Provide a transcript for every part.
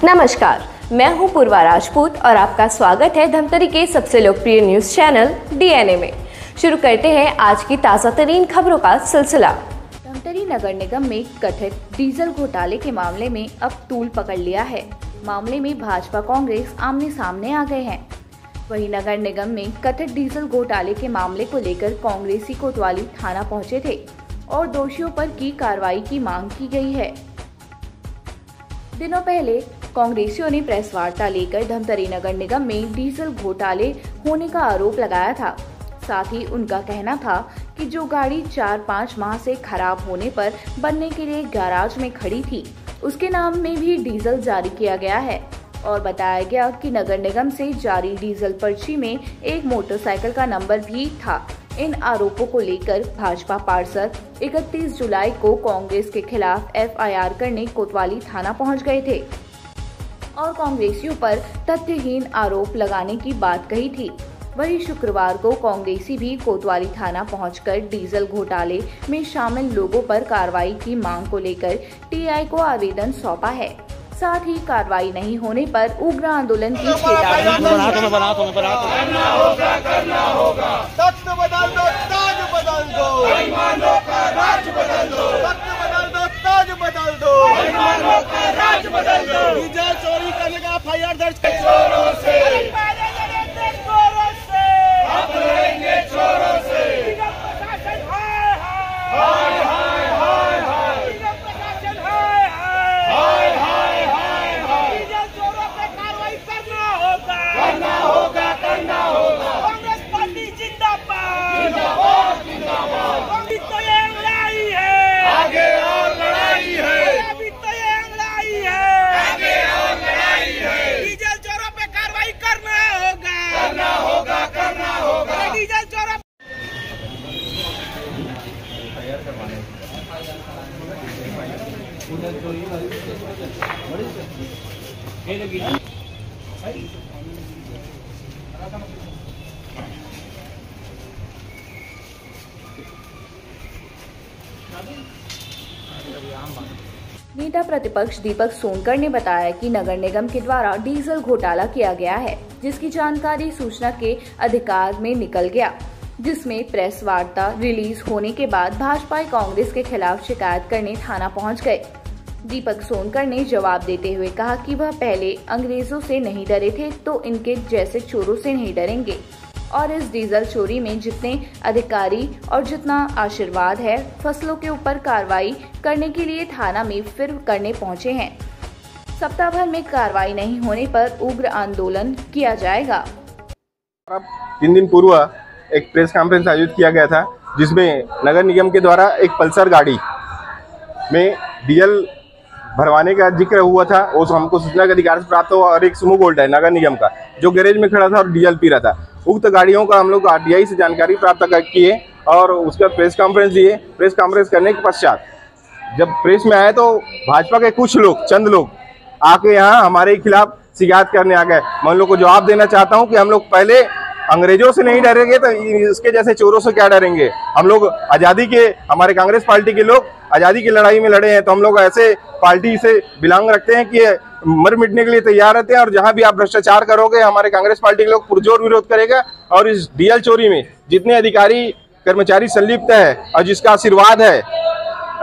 नमस्कार, मैं हूं पूर्वा राजपूत और आपका स्वागत है धमतरी के सबसे लोकप्रिय न्यूज चैनल डीएनए में। शुरू करते हैं आज की ताज़ा तरीन खबरों का सिलसिला। धमतरी नगर निगम में कथित डीजल घोटाले के मामले में अब तूल पकड़ लिया है। मामले में भाजपा कांग्रेस आमने सामने आ गए हैं। वहीं नगर निगम में कथित डीजल घोटाले के मामले को लेकर कांग्रेसी कोतवाली थाना पहुंचे थे और दोषियों पर की कार्रवाई की मांग की गई है। दिनों पहले कांग्रेसियों ने प्रेस वार्ता लेकर धमतरी नगर निगम में डीजल घोटाले होने का आरोप लगाया था। साथ ही उनका कहना था कि जो गाड़ी 4-5 माह से खराब होने पर बनने के लिए गैराज में खड़ी थी, उसके नाम में भी डीजल जारी किया गया है और बताया गया कि नगर निगम से जारी डीजल पर्ची में एक मोटरसाइकिल का नंबर भी था। इन आरोपों को लेकर भाजपा पार्षद 31 जुलाई को कांग्रेस के खिलाफ एफआईआर करने कोतवाली थाना पहुंच गए थे और कांग्रेसियों पर तथ्यहीन आरोप लगाने की बात कही थी। वहीं शुक्रवार को कांग्रेसी भी कोतवाली थाना पहुंचकर डीजल घोटाले में शामिल लोगों पर कार्रवाई की मांग को लेकर टीआई को आवेदन सौंपा है। साथ ही कार्रवाई नहीं होने पर उग्र आंदोलन की चेतावनी चोरी करने का एफआईआर दर्ज चोरों से चोरों से नेता प्रतिपक्ष दीपक सोनकर ने बताया कि नगर निगम के द्वारा डीजल घोटाला किया गया है, जिसकी जानकारी सूचना के अधिकार में निकल गया, जिसमें प्रेस वार्ता रिलीज होने के बाद भाजपा कांग्रेस के खिलाफ शिकायत करने थाना पहुंच गए। दीपक सोनकर ने जवाब देते हुए कहा कि वह पहले अंग्रेजों से नहीं डरे थे तो इनके जैसे चोरों से नहीं डरेंगे और इस डीजल चोरी में जितने अधिकारी और जितना आशीर्वाद है, फसलों के ऊपर कार्रवाई करने के लिए थाना में फिर करने पहुंचे हैं। सप्ताह भर में कार्रवाई नहीं होने पर उग्र आंदोलन किया जाएगा। 3 दिन पूर्व एक प्रेस कॉन्फ्रेंस आयोजित किया गया था, जिसमें नगर निगम के द्वारा एक पल्सर गाड़ी में डीजल भरवाने का जिक्र हुआ था। वो हमको सूचना के अधिकार से प्राप्त हुआ और एक सुमो गोल्ड है नगर निगम का, जो गैरेज में खड़ा था और डीजल पी रहा था। उक्त गाड़ियों का हम लोग आरटीआई से जानकारी प्राप्त किए और उसका प्रेस कॉन्फ्रेंस दिए। प्रेस कॉन्फ्रेंस करने के पश्चात जब प्रेस में आए तो भाजपा के कुछ लोग, चंद लोग आके यहाँ हमारे खिलाफ शिकायत करने आ गए। मैं उन लोग को जवाब देना चाहता हूँ कि हम लोग पहले अंग्रेजों से नहीं डरेंगे तो इसके जैसे चोरों से क्या डरेंगे। हम लोग आज़ादी के, हमारे कांग्रेस पार्टी के लोग आज़ादी की लड़ाई में लड़े हैं, तो हम लोग ऐसे पार्टी से बिलोंग रखते हैं कि मर मिटने के लिए तैयार रहते हैं और जहां भी आप भ्रष्टाचार करोगे हमारे कांग्रेस पार्टी के लोग पुरजोर विरोध करेगा। और इस डीएल चोरी में जितने अधिकारी कर्मचारी संलिप्त है और जिसका आशीर्वाद है,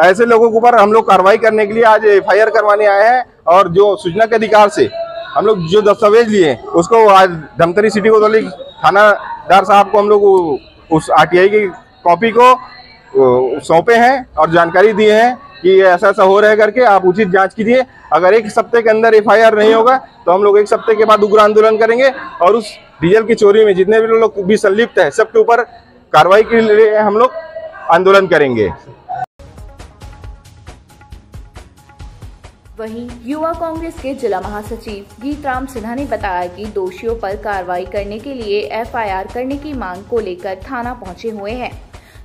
ऐसे लोगों के ऊपर हम लोग कार्रवाई करने के लिए आज एफआईआर करवाने आए हैं। और जो सूचना के अधिकार से हम लोग जो दस्तावेज लिए उसको आज धमतरी सिटी कोतवाली थानादार साहब को हम लोग उस आरटीआई की कॉपी को सौंपे हैं और जानकारी दिए हैं कि ऐसा ऐसा हो रहा है करके आप उचित जांच कीजिए। अगर 1 सप्ते के अंदर एफआईआर नहीं होगा तो हम लोग 1 सप्ते के बाद उग्र आंदोलन करेंगे और उस डीजल की चोरी में जितने भी लोग भी संलिप्त है सबके ऊपर कार्रवाई के लिए हम लोग आंदोलन करेंगे। वहीं युवा कांग्रेस के जिला महासचिव गीतराम सिन्हा ने बताया कि दोषियों पर कार्रवाई करने के लिए एफआईआर करने की मांग को लेकर थाना पहुंचे हुए हैं।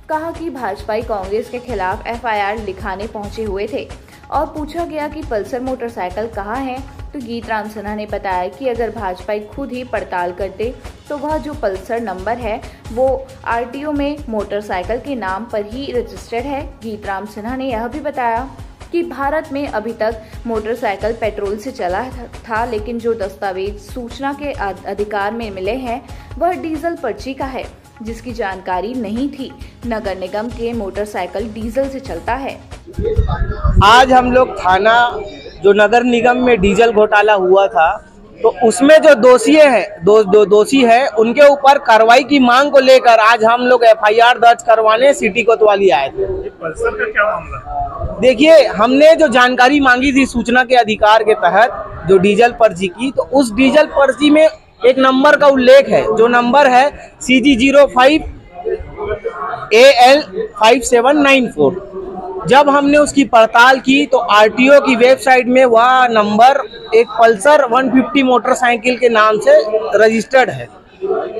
कहा कि भाजपा कांग्रेस के खिलाफ एफआईआर लिखाने पहुंचे हुए थे और पूछा गया कि पल्सर मोटरसाइकिल कहाँ है, तो गीतराम सिन्हा ने बताया कि अगर भाजपा खुद ही पड़ताल करते तो वह जो पल्सर नंबर है वो आरटीओ में मोटरसाइकिल के नाम पर ही रजिस्टर्ड है। गीतराम सिन्हा ने यह भी बताया कि भारत में अभी तक मोटरसाइकिल पेट्रोल से चला था, लेकिन जो दस्तावेज सूचना के अधिकार में मिले हैं वह डीजल पर्ची का है, जिसकी जानकारी नहीं थी। नगर निगम के मोटरसाइकिल डीजल से चलता है। आज हम लोग थाना जो नगर निगम में डीजल घोटाला हुआ था, तो उसमें जो दोषी है उनके ऊपर कार्रवाई की मांग को लेकर आज हम लोग एफआईआर दर्ज करवाने सिटी कोतवाली आए थे। पल्सर का क्या मामला? देखिए, हमने जो जानकारी मांगी थी सूचना के अधिकार के तहत जो डीजल पर्ची की, तो उस डीजल पर्ची में एक नंबर का उल्लेख है, जो नंबर है CG05 AL 5794। जब हमने उसकी पड़ताल की तो आरटीओ की वेबसाइट में वह नंबर एक पल्सर 150 मोटरसाइकिल के नाम से रजिस्टर्ड है।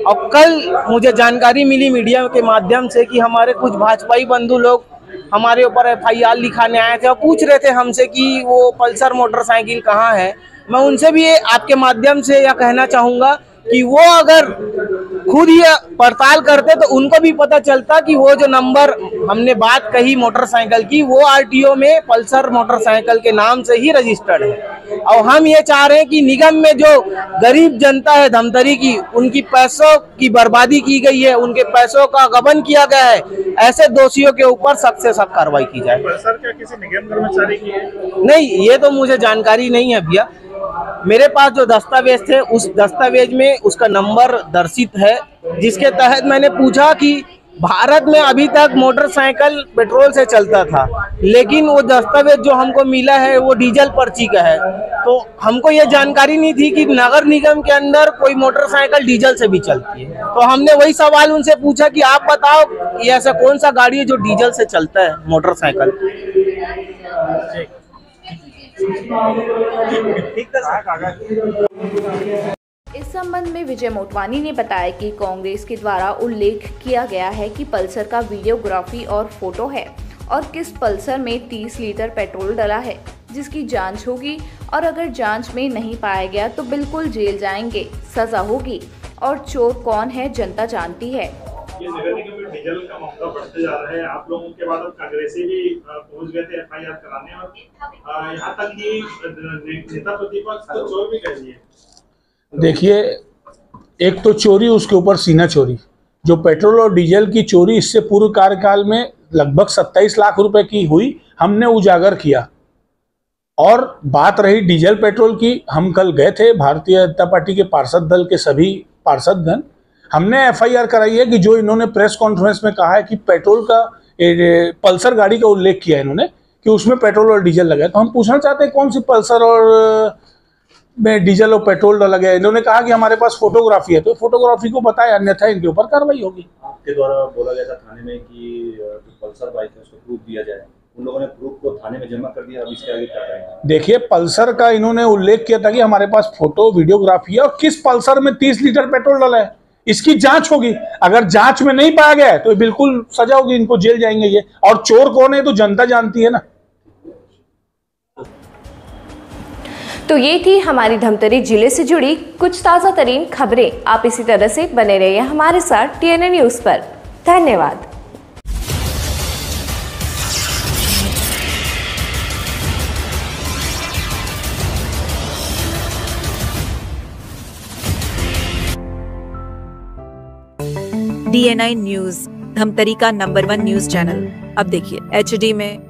और कल मुझे जानकारी मिली मीडिया के माध्यम से कि हमारे कुछ भाजपाई बंधु लोग हमारे ऊपर एफआईआर लिखाने आए थे और पूछ रहे थे हमसे कि वो पल्सर मोटरसाइकिल कहाँ है। मैं उनसे भी आपके माध्यम से यह कहना चाहूँगा कि वो अगर खुद ही पड़ताल करते तो उनको भी पता चलता कि वो जो नंबर हमने बात कही मोटरसाइकिल की, वो आरटीओ में पल्सर मोटरसाइकिल के नाम से ही रजिस्टर्ड है। और हम ये चाह रहे हैं कि निगम में जो गरीब जनता है धमतरी की, उनकी पैसों की बर्बादी की गई है, उनके पैसों का गबन किया गया है, ऐसे दोषियों के ऊपर सख्त से सख्त कार्रवाई की जाए। पल्सर क्या किसी निगम कर्मचारी की है? नहीं, ये तो मुझे जानकारी नहीं है भैया। मेरे पास जो दस्तावेज थे उस दस्तावेज में उसका नंबर दर्शित है, जिसके तहत मैंने पूछा कि भारत में अभी तक मोटरसाइकिल पेट्रोल से चलता था, लेकिन वो दस्तावेज जो हमको मिला है वो डीजल पर्ची का है। तो हमको ये जानकारी नहीं थी कि नगर निगम के अंदर कोई मोटरसाइकिल डीजल से भी चलती है। तो हमने वही सवाल उनसे पूछा कि आप बताओ ये ऐसा कौन सा गाड़ी है जो डीजल से चलता है मोटरसाइकिल। इस संबंध में विजय मोटवानी ने बताया कि कांग्रेस के द्वारा उल्लेख किया गया है कि पल्सर का वीडियोग्राफी और फोटो है और किस पल्सर में 30 लीटर पेट्रोल डला है, जिसकी जांच होगी और अगर जांच में नहीं पाया गया तो बिल्कुल जेल जाएंगे, सजा होगी। और चोर कौन है जनता जानती है। ये नगर निगम में डीजल का मामला बढ़ते जा रहा है। आप लोगों के बाद अब कांग्रेसी भी पहुंच गए थे एफआईआर कराने, और यहाँ तक कि नेता प्रतिपक्ष तो चोर भी कह दिए। देखिए, एक तो चोरी, उसके ऊपर सीना चोरी, जो पेट्रोल और डीजल की चोरी इससे पूर्व कार्यकाल में लगभग 27 लाख रुपए की हुई, हमने उजागर किया। और बात रही डीजल पेट्रोल की, हम कल गए थे भारतीय जनता पार्टी के पार्षद दल के सभी पार्षदगण, हमने एफआईआर कराई है कि जो इन्होंने प्रेस कॉन्फ्रेंस में कहा है कि पेट्रोल का पल्सर गाड़ी का उल्लेख किया है इन्होंने कि उसमें पेट्रोल और डीजल लगा है। तो हम पूछना चाहते हैं कौन सी पल्सर और में डीजल और पेट्रोल डाला गया। इन्होंने कहा कि हमारे पास फोटोग्राफी है, तो फोटोग्राफी को बताए, अन्यथा इनके ऊपर कार्रवाई होगी। आपके द्वारा बोला गया था थाने में कि जो पल्सर बाइक है उसको प्रूफ दिया जाए, उन लोगों ने प्रूफ को थाने में जमा कर दिया, अब इसके आगे क्या करेंगे? देखिए, पल्सर का इन्होंने उल्लेख किया था कि हमारे पास फोटो वीडियोग्राफी है और किस पल्सर में 30 लीटर पेट्रोल डाला है, इसकी जांच होगी। अगर जांच में नहीं पाया गया है तो बिल्कुल सजा होगी, इनको जेल जाएंगे ये। और चोर कौन है तो जनता जानती है ना। तो ये थी हमारी धमतरी जिले से जुड़ी कुछ ताज़ा तरीन खबरें। आप इसी तरह से बने रहिए हमारे साथ TNA न्यूज़ पर। धन्यवाद। DNI न्यूज़, धमतरी का नंबर 1 न्यूज़ चैनल। अब देखिए HD में,